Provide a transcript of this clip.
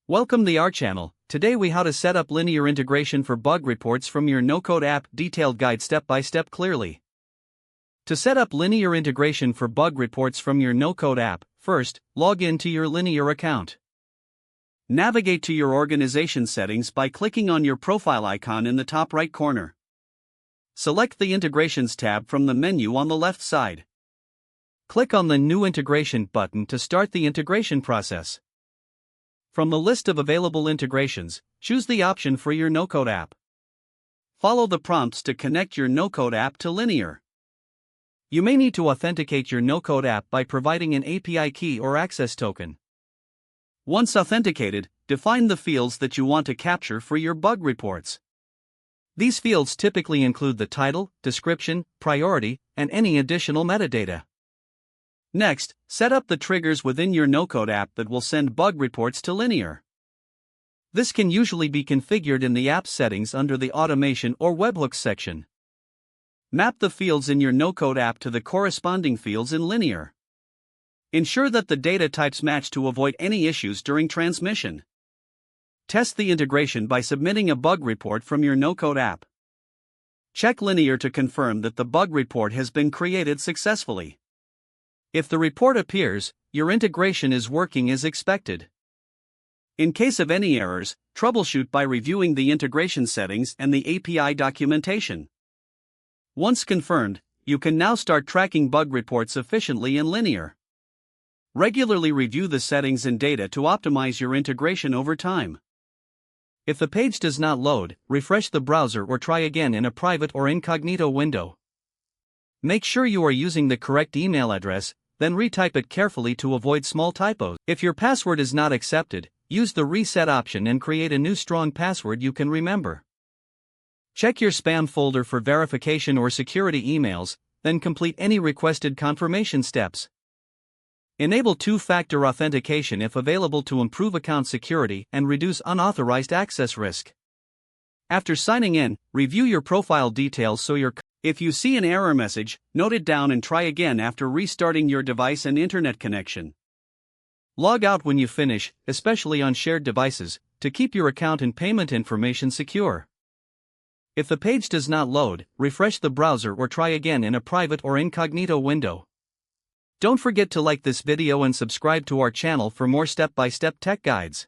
Welcome to our channel. Today we how to set up linear integration for bug reports from your no-code app. Detailed guide step by step clearly. To set up linear integration for bug reports from your no-code app, first, log in to your Linear account. Navigate to your organization settings by clicking on your profile icon in the top right corner. Select the Integrations tab from the menu on the left side. Click on the New Integration button to start the integration process. From the list of available integrations, choose the option for your no-code app. Follow the prompts to connect your no-code app to Linear. You may need to authenticate your no-code app by providing an API key or access token. Once authenticated, define the fields that you want to capture for your bug reports. These fields typically include the title, description, priority, and any additional metadata. Next, set up the triggers within your no-code app that will send bug reports to Linear. This can usually be configured in the app settings under the Automation or Webhooks section. Map the fields in your no-code app to the corresponding fields in Linear. Ensure that the data types match to avoid any issues during transmission. Test the integration by submitting a bug report from your no-code app. Check Linear to confirm that the bug report has been created successfully. If the report appears, your integration is working as expected. In case of any errors, troubleshoot by reviewing the integration settings and the API documentation. Once confirmed, you can now start tracking bug reports efficiently in Linear. Regularly review the settings and data to optimize your integration over time. If the page does not load, refresh the browser or try again in a private or incognito window. Make sure you are using the correct email address, then retype it carefully to avoid small typos. If your password is not accepted, use the reset option and create a new strong password you can remember. Check your spam folder for verification or security emails, then complete any requested confirmation steps. Enable two-factor authentication if available to improve account security and reduce unauthorized access risk. After signing in, review your profile details If you see an error message, note it down and try again after restarting your device and internet connection. Log out when you finish, especially on shared devices, to keep your account and payment information secure. If the page does not load, refresh the browser or try again in a private or incognito window. Don't forget to like this video and subscribe to our channel for more step-by-step tech guides.